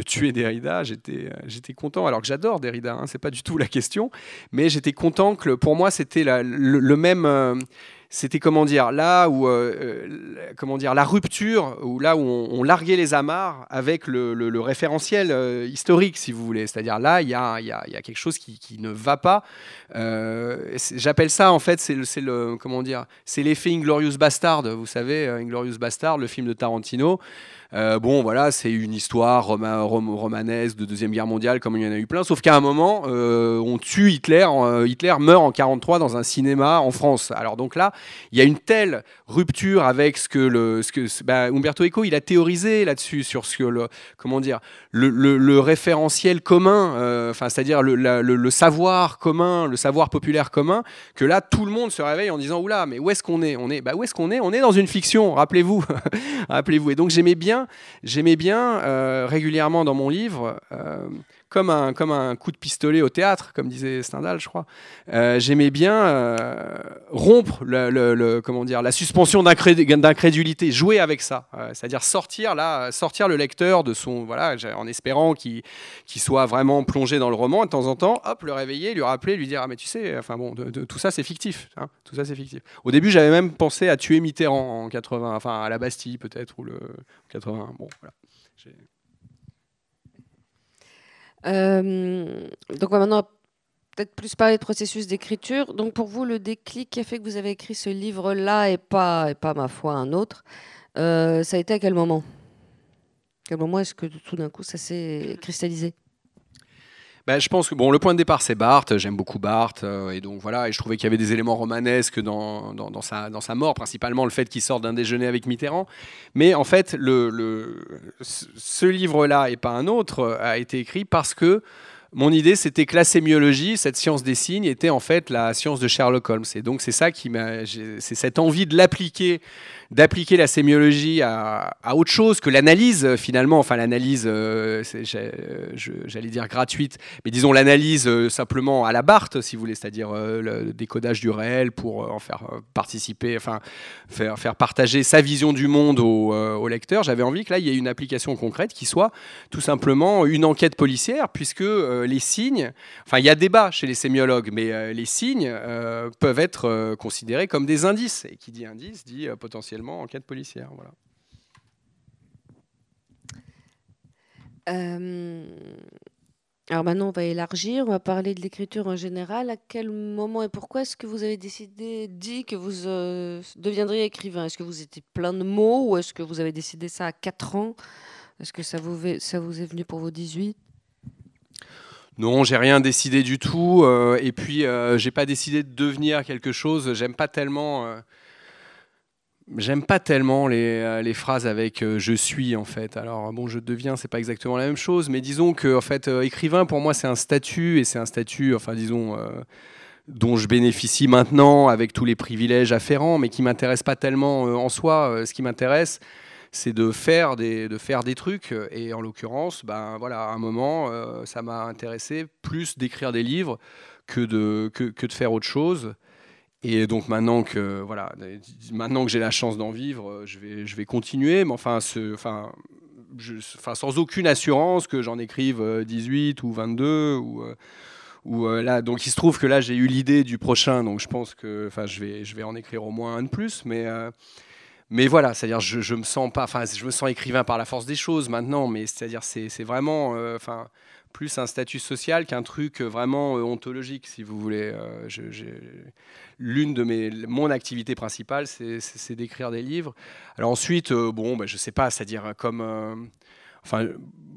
tuer Derrida, j'étais content, alors que j'adore Derrida, hein, c'est pas du tout la question, mais j'étais content que pour moi c'était le même. C'était comment dire là où comment dire la rupture, ou là où on larguait les amarres avec le référentiel historique, si vous voulez. C'est-à-dire là il y a quelque chose qui ne va pas. J'appelle ça en fait c'est le comment dire, c'est l'effet Inglourious Bastard. Vous savez, Inglourious Bastard, le film de Tarantino. Bon, voilà, c'est une histoire romanesque de Deuxième Guerre mondiale, comme il y en a eu plein, sauf qu'à un moment, on tue Hitler. Hitler meurt en 1943 dans un cinéma en France. Alors donc là, il y a une telle rupture avec ce que Umberto Eco, il a théorisé là-dessus, sur ce que comment dire, le référentiel commun, c'est-à-dire le savoir commun, le savoir populaire commun, que là, tout le monde se réveille en disant, oula, mais où est-ce qu'on est? Où est-ce qu'on est? On est dans une fiction, rappelez-vous. Rappelez-vous. Et donc j'aimais bien régulièrement dans mon livre, comme un coup de pistolet au théâtre, comme disait Stendhal, je crois. J'aimais bien rompre comment dire, la suspension d'incrédulité, jouer avec ça, c'est-à-dire sortir le lecteur de son, voilà, en espérant qu'il soit vraiment plongé dans le roman, et de temps en temps, hop, le réveiller, lui rappeler, lui dire, ah mais tu sais, enfin bon, tout ça c'est fictif, hein, tout ça c'est fictif. Au début, j'avais même pensé à tuer Mitterrand en 80, enfin à la Bastille peut-être, ou le 81. Bon, voilà. Donc on va maintenant peut-être plus parler de processus d'écriture. Donc pour vous, le déclic qui a fait que vous avez écrit ce livre-là et pas ma foi un autre, ça a été à quel moment? Quel moment est-ce que tout d'un coup ça s'est cristallisé? Je pense que le point de départ c'est Barthes, j'aime beaucoup Barthes, et donc voilà, et je trouvais qu'il y avait des éléments romanesques dans sa mort, principalement le fait qu'il sorte d'un déjeuner avec Mitterrand. Mais en fait, ce livre-là et pas un autre a été écrit parce que mon idée, c'était que la sémiologie, cette science des signes, était en fait la science de Sherlock Holmes. Et donc c'est ça c'est cette envie d'appliquer la sémiologie à autre chose que l'analyse, finalement. Enfin, l'analyse, j'allais dire gratuite, mais disons l'analyse simplement à la Barthes, si vous voulez, c'est-à-dire le décodage du réel pour en faire participer, enfin faire partager sa vision du monde au lecteur. J'avais envie que là, il y ait une application concrète qui soit tout simplement une enquête policière, puisque les signes, enfin il y a débat chez les sémiologues, mais les signes peuvent être considérés comme des indices. Et qui dit indice dit potentiellement enquête policière. Voilà. Alors maintenant, on va élargir, on va parler de l'écriture en général. À quel moment et pourquoi est-ce que vous avez dit que vous deviendriez écrivain? Est-ce que vous étiez plein de mots, ou est-ce que vous avez décidé ça à 4 ans? Est-ce que ça vous est venu pour vos 18? Non, j'ai rien décidé du tout. Et puis, j'ai pas décidé de devenir quelque chose. J'aime pas tellement les phrases avec je suis en fait. Alors bon, je deviens, c'est pas exactement la même chose, mais disons que en fait, écrivain pour moi c'est un statut et c'est un statut, enfin disons, dont je bénéficie maintenant avec tous les privilèges afférents, mais qui m'intéresse pas tellement en soi. Ce qui m'intéresse, c'est de faire des trucs. Et en l'occurrence, ben voilà, à un moment, ça m'a intéressé plus d'écrire des livres que de faire autre chose. Et donc maintenant que j'ai la chance d'en vivre, je vais continuer, mais enfin, sans aucune assurance que j'en écrive 18 ou 22 là. Donc il se trouve que là j'ai eu l'idée du prochain, donc je pense que enfin je vais en écrire au moins un de plus, mais voilà, c'est-à-dire je me sens pas, enfin je me sens écrivain par la force des choses maintenant, mais c'est-à-dire c'est vraiment enfin plus un statut social qu'un truc vraiment ontologique, si vous voulez. Mon activité principale, c'est d'écrire des livres. Alors ensuite, bon, bah, je sais pas, c'est-à-dire enfin,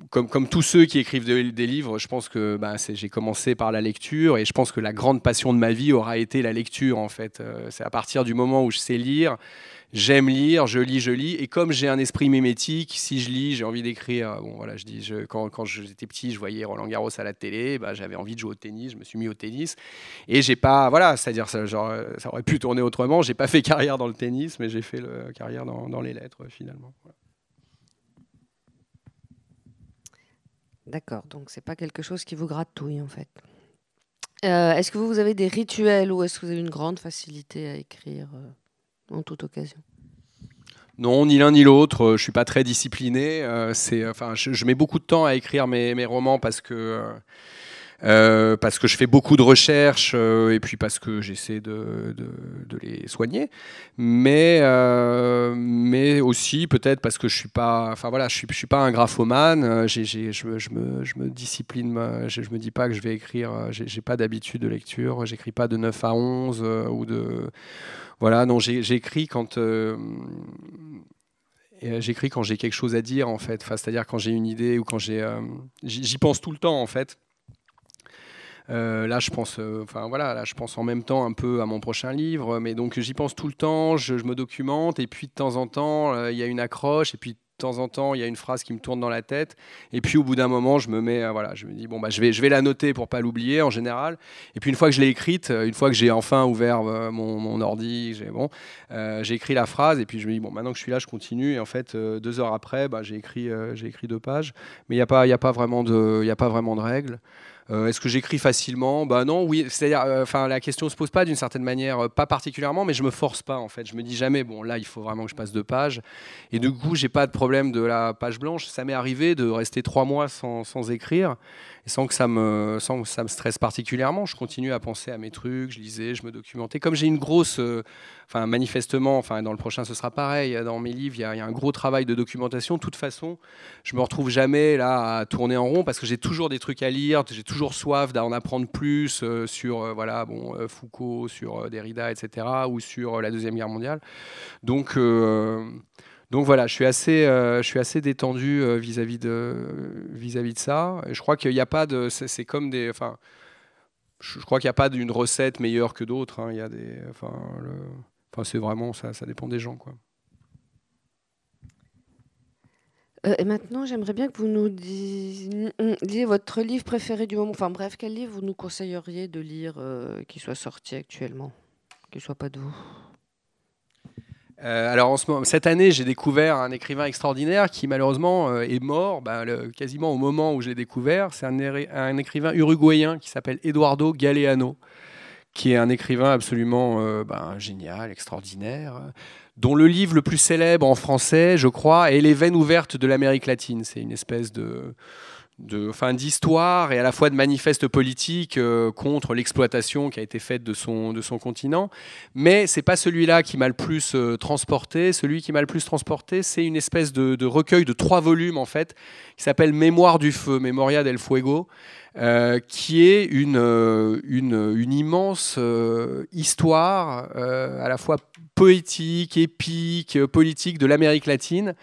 comme tous ceux qui écrivent des livres, je pense que bah, j'ai commencé par la lecture et je pense que la grande passion de ma vie aura été la lecture en fait. C'est à partir du moment où je sais lire, j'aime lire, je lis. Et comme j'ai un esprit mimétique, si je lis, j'ai envie d'écrire. Bon, voilà, quand j'étais petit, je voyais Roland Garros à la télé, bah, j'avais envie de jouer au tennis, je me suis mis au tennis. Et j'ai pas, voilà, c'est-à-dire ça aurait pu tourner autrement. J'ai pas fait carrière dans le tennis, mais j'ai fait carrière dans les lettres finalement. Voilà. D'accord, donc c'est pas quelque chose qui vous gratouille en fait. Est-ce que vous avez des rituels ou est-ce que vous avez une grande facilité à écrire en toute occasion? Non, ni l'un ni l'autre. Je suis pas très discipliné. Enfin, je mets beaucoup de temps à écrire mes romans parce que je fais beaucoup de recherches et puis parce que j'essaie de les soigner, mais aussi peut-être parce que je suis pas, enfin voilà, je suis pas un graphomane. Je me discipline, je me dis pas que je vais écrire. J'ai pas d'habitude de lecture. J'écris pas de 9 à 11 ou de voilà. Non, j'écris quand j'écris quand j'ai quelque chose à dire en fait. Enfin, c'est-à-dire quand j'ai une idée ou quand j'y pense tout le temps en fait. Là, je pense, enfin voilà, là, je pense en même temps un peu à mon prochain livre, mais donc j'y pense tout le temps, je me documente, et puis de temps en temps, il y a une accroche, et puis de temps en temps, il y a une phrase qui me tourne dans la tête, et puis au bout d'un moment, je me mets, voilà, je me dis bon bah je vais la noter pour pas l'oublier en général, et puis une fois que je l'ai écrite, une fois que j'ai enfin ouvert mon ordi, j'ai écrit la phrase, et puis je me dis bon maintenant que je suis là, je continue, et en fait 2 heures après, bah, j'ai écrit 2 pages, mais il y a pas vraiment de règles. Est-ce que j'écris facilement? Bah non, oui. C'est-à-dire, enfin, la question se pose pas d'une certaine manière, pas particulièrement, mais je me force pas en fait. Je me dis jamais, bon là, il faut vraiment que je passe 2 pages. Et du coup, j'ai pas de problème de la page blanche. Ça m'est arrivé de rester 3 mois sans écrire, et sans que ça me stresse particulièrement. Je continue à penser à mes trucs, je lisais, je me documentais. Comme j'ai une grosse, enfin manifestement, enfin dans le prochain ce sera pareil. Dans mes livres, il y a un gros travail de documentation. De toute façon, je me retrouve jamais là à tourner en rond parce que j'ai toujours des trucs à lire, j'ai toujours soif d'en apprendre plus sur voilà, bon, Foucault, sur Derrida, etc., ou sur la Deuxième Guerre mondiale. Donc, donc voilà, je suis assez détendu vis-à-vis de ça. Et je crois qu'il n'y a pas de, c'est comme des, enfin, je crois qu'il n'y a pas d'une recette meilleure que d'autres. Hein. Il y a des, enfin, c'est vraiment ça dépend des gens, quoi. Et maintenant, j'aimerais bien que vous nous disiez votre livre préféré du moment. Enfin bref, quel livre vous nous conseilleriez de lire qui soit sorti actuellement, qui soit pas de vous? Alors cette année, j'ai découvert un écrivain extraordinaire qui malheureusement est mort quasiment au moment où je l'ai découvert. C'est un écrivain uruguayen qui s'appelle Eduardo Galeano, qui est un écrivain absolument génial, extraordinaire, dont le livre le plus célèbre en français, je crois, est Les veines ouvertes de l'Amérique latine. C'est une espèce d'histoire et à la fois de manifeste politique contre l'exploitation qui a été faite de son continent. Mais c'est pas celui-là qui m'a le plus transporté. Celui qui m'a le plus transporté, c'est une espèce de recueil de 3 volumes en fait, qui s'appelle Mémoire du feu, Memoria del Fuego, qui est une immense histoire à la fois poétique, épique, politique de l'Amérique latine.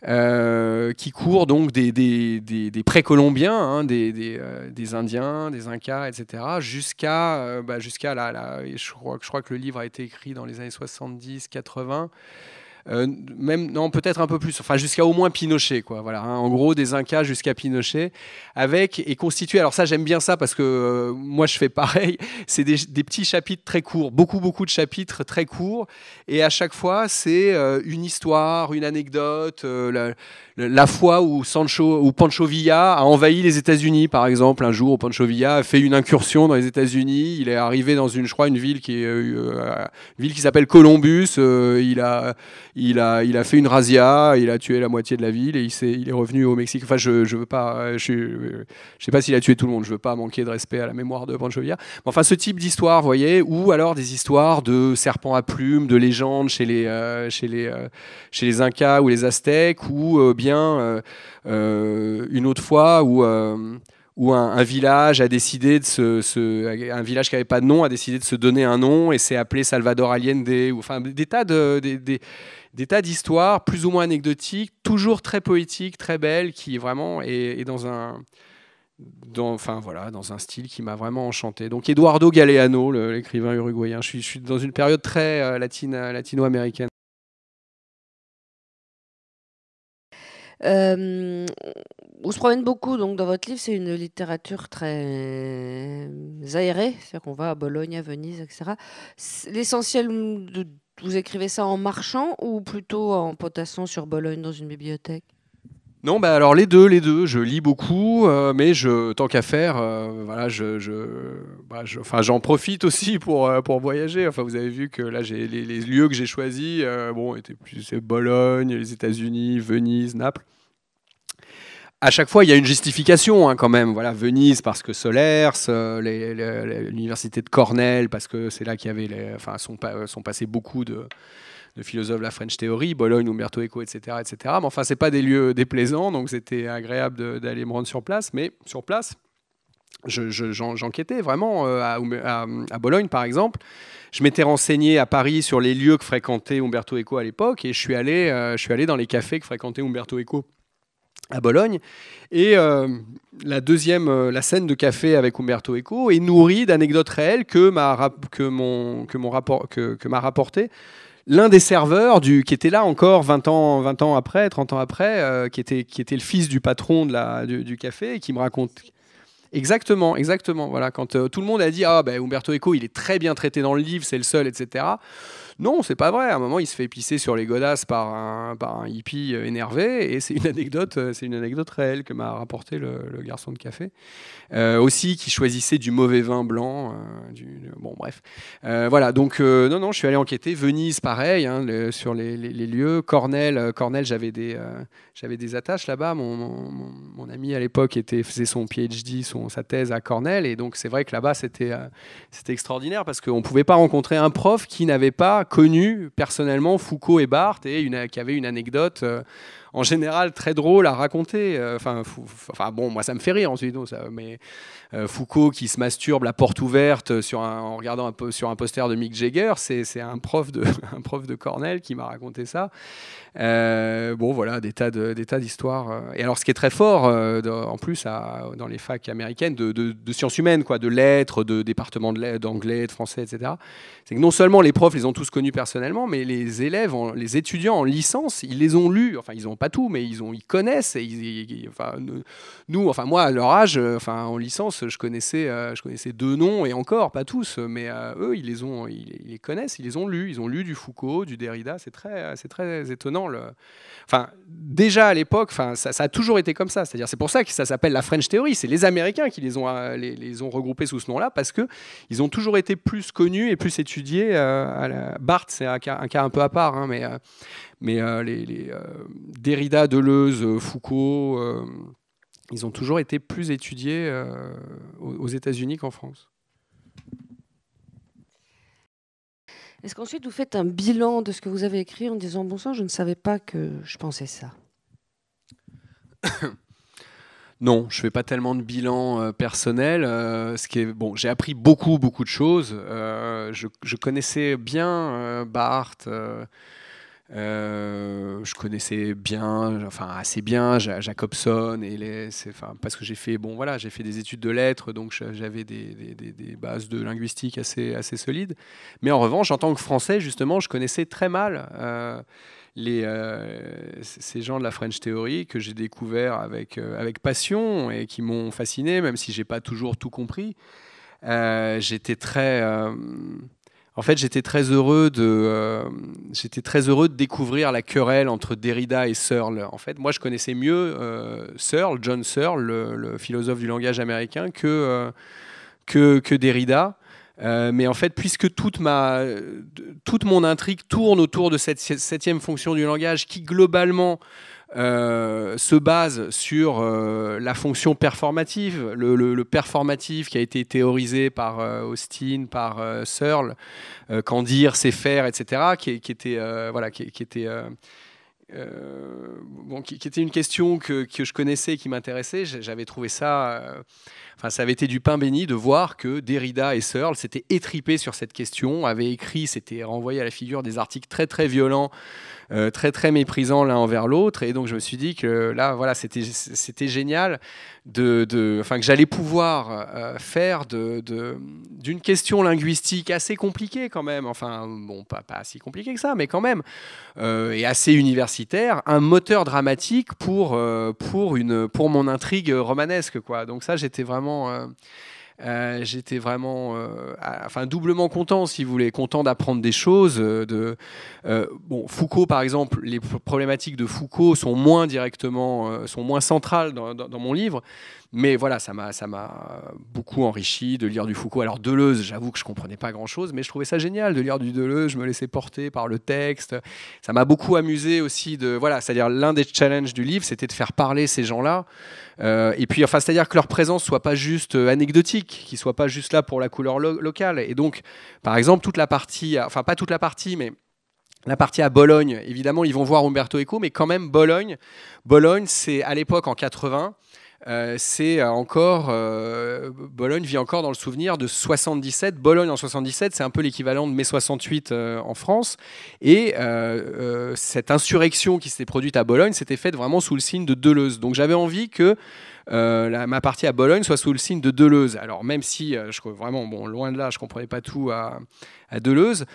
qui court donc des précolombiens, hein, des Indiens, des Incas, etc., jusqu'à je crois que le livre a été écrit dans les années 70-80. Même non, peut-être un peu plus, enfin jusqu'à au moins Pinochet, quoi. Voilà, hein, en gros des Incas jusqu'à Pinochet, avec et constitué. Alors ça, j'aime bien ça parce que moi je fais pareil. C'est des petits chapitres très courts, beaucoup de chapitres très courts, et à chaque fois c'est une histoire, une anecdote. La fois où Pancho Villa a envahi les États-Unis, par exemple, un jour, où Pancho Villa a fait une incursion dans les États-Unis. Il est arrivé dans je crois, une ville qui s'appelle Columbus. Il a fait une razzia, il a tué la moitié de la ville et il est revenu au Mexique. Enfin, je veux pas, je sais pas s'il a tué tout le monde. Je veux pas manquer de respect à la mémoire de Pancho Villa. Mais enfin, ce type d'histoire, vous voyez, ou alors des histoires de serpents à plumes, de légendes chez les Incas ou les Aztèques, ou bien une autre fois où un village a décidé un village qui n'avait pas de nom a décidé de se donner un nom et s'est appelé Salvador Allende, ou enfin des tas d'histoires plus ou moins anecdotiques, toujours très poétiques, très belles, qui vraiment est dans un style qui m'a vraiment enchanté. Donc Eduardo Galeano, l'écrivain uruguayen. Je suis dans une période très latino-américaine. On se promène beaucoup donc dans votre livre, c'est une littérature très aérée, c'est-à-dire qu'on va à Bologne, à Venise, etc. L'essentiel, vous écrivez ça en marchant ou plutôt en potassant sur Bologne dans une bibliothèque? Non, bah alors les deux. Je lis beaucoup, mais tant qu'à faire, voilà, enfin, j'en profite aussi pour voyager. Enfin, vous avez vu que là, les lieux que j'ai choisis, c'est Bologne, les États-Unis, Venise, Naples. À chaque fois, il y a une justification, hein, quand même. Voilà, Venise parce que Solers, l'université de Cornell parce que c'est là qu'il y avait, sont passés beaucoup de philosophes de la French Theory, Bologne, Umberto Eco, etc., etc. Mais enfin, c'est pas des lieux déplaisants, donc c'était agréable d'aller me rendre sur place. Mais sur place, j'enquêtais vraiment à Bologne, par exemple. Je m'étais renseigné à Paris sur les lieux que fréquentait Umberto Eco à l'époque, et je suis allé dans les cafés que fréquentait Umberto Eco à Bologne. Et la scène de café avec Umberto Eco est nourrie d'anecdotes réelles que m'a rapporté l'un des serveurs qui était là encore 20 ans après, 30 ans après, qui était le fils du patron du café, et qui me raconte. Exactement. Voilà, quand tout le monde a dit Umberto Eco, il est très bien traité dans le livre, c'est le seul, etc. Non, c'est pas vrai. À un moment, il se fait pisser sur les godasses par un hippie énervé, et c'est une anecdote réelle que m'a rapporté le garçon de café. Aussi, qui choisissait du mauvais vin blanc. Bon, bref. Voilà, donc non, je suis allé enquêter. Venise, pareil, hein, sur les lieux. Cornell, j'avais des attaches là-bas. Mon ami à l'époque faisait son PhD, sa thèse à Cornell, et donc c'est vrai que là-bas, c'était extraordinaire parce qu'on ne pouvait pas rencontrer un prof qui n'avait pas connu personnellement Foucault et Barthes, et qui avait une anecdote en général très drôle à raconter. Bon, moi ça me fait rire ensuite, mais Foucault qui se masturbe la porte ouverte en regardant sur un poster de Mick Jagger, c'est un prof de Cornell qui m'a raconté ça. Bon, voilà, des tas d'histoires. Et alors, ce qui est très fort, en plus, dans les facs américaines de sciences humaines, quoi, de lettres, de départements d'anglais, de français, etc., c'est que non seulement les profs les ont tous connus personnellement, mais les élèves, les étudiants en licence, ils les ont lus. Enfin, ils n'ont pas tout, mais ils connaissent. Et moi, à leur âge, en licence, je connaissais 2 noms, et encore, pas tous, mais eux, ils les connaissent, ils les ont lus. Ils ont lu du Foucault, du Derrida. C'est très étonnant. Déjà à l'époque, ça a toujours été comme ça. C'est pour ça que ça s'appelle la French Theory. C'est les Américains qui les ont regroupés sous ce nom-là, parce qu'ils ont toujours été plus connus et plus étudiés. Barthes, c'est un cas un peu à part, hein, mais les Derrida, Deleuze, Foucault, ils ont toujours été plus étudiés aux États-Unis qu'en France. Est-ce qu'ensuite vous faites un bilan de ce que vous avez écrit en disant bon sang, je ne savais pas que je pensais ça? Non, je fais pas tellement de bilan personnel. J'ai appris beaucoup de choses. Je connaissais bien Barthes. Je connaissais bien, enfin assez bien Jacobson parce que j'ai fait j'ai fait des études de lettres, donc j'avais des bases de linguistique assez solides. Mais en revanche, en tant que Français, justement, je connaissais très mal ces gens de la French Theory que j'ai découvert avec passion et qui m'ont fasciné, même si j'ai pas toujours tout compris. J'étais très En fait, j'étais très heureux de découvrir la querelle entre Derrida et Searle. En fait, moi, je connaissais mieux John Searle, le philosophe du langage américain, que Derrida. Mais en fait, puisque toute mon intrigue tourne autour de cette septième fonction du langage, qui globalement se base sur la fonction performative, le performatif qui a été théorisé par Austin, par Searle, qu'en dire, c'est faire, etc., qui était une question que je connaissais et qui m'intéressait. J'avais trouvé ça... ça avait été du pain béni de voir que Derrida et Searle s'étaient étripés sur cette question, avaient écrit, s'étaient renvoyés à la figure des articles très très violents, très très méprisants l'un envers l'autre. Et donc je me suis dit que là, voilà, c'était génial que j'allais pouvoir faire d'une question linguistique assez compliquée quand même, pas si compliquée que ça, mais quand même, et assez universitaire, un moteur dramatique pour mon intrigue romanesque, quoi. Donc ça, j'étais vraiment doublement content, si vous voulez, content d'apprendre des choses. Foucault, par exemple, les problématiques de Foucault sont moins centrales dans mon livre. Mais voilà, ça m'a beaucoup enrichi de lire du Foucault. Alors Deleuze, j'avoue que je comprenais pas grand-chose, mais je trouvais ça génial de lire du Deleuze. Je me laissais porter par le texte. Ça m'a beaucoup amusé aussi c'est-à-dire l'un des challenges du livre, c'était de faire parler ces gens-là. Et puis, c'est-à-dire que leur présence soit pas juste anecdotique, qu'ils soient pas juste là pour la couleur locale. Et donc, par exemple, toute la partie, pas toute la partie, mais la partie à Bologne, évidemment, ils vont voir Umberto Eco, mais quand même, Bologne, c'est à l'époque en 80. Bologne vit encore dans le souvenir de 77. Bologne en 77, c'est un peu l'équivalent de mai 68 en France. Et cette insurrection qui s'est produite à Bologne s'était faite vraiment sous le signe de Deleuze. Donc j'avais envie que ma partie à Bologne soit sous le signe de Deleuze. Alors même si, loin de là, je ne comprenais pas tout à Deleuze,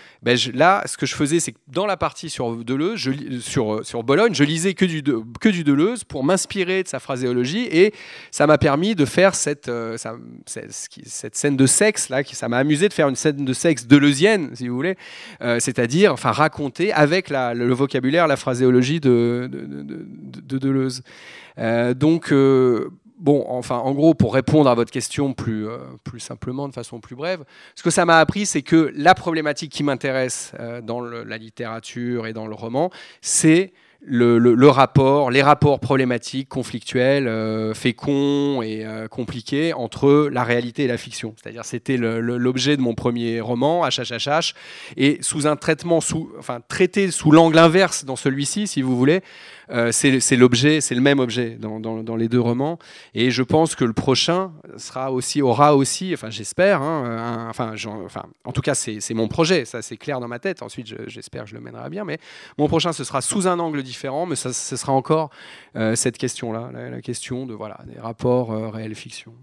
là, ce que je faisais, c'est que dans la partie sur Deleuze, sur Bologne, je lisais que du Deleuze pour m'inspirer de sa phraséologie, et ça m'a permis de faire cette scène de sexe, là, ça m'a amusé de faire une scène de sexe deleuzienne, si vous voulez, c'est-à-dire raconter avec le vocabulaire, la phraséologie de Deleuze. En gros, pour répondre à votre question plus simplement, de façon plus brève, ce que ça m'a appris, c'est que la problématique qui m'intéresse dans la littérature et dans le roman, c'est les rapports problématiques, conflictuels, féconds et compliqués entre la réalité et la fiction. C'est-à-dire, c'était l'objet de mon premier roman, HHHH, et sous un traitement, traité sous l'angle inverse dans celui-ci, si vous voulez. C'est le même objet dans les deux romans, et je pense que le prochain aura aussi, j'espère, en tout cas c'est mon projet, ça c'est clair dans ma tête. Ensuite j'espère que je le mènerai à bien, mais mon prochain, ce sera sous un angle différent, mais ce sera encore cette question-là, la question des rapports réel-fiction.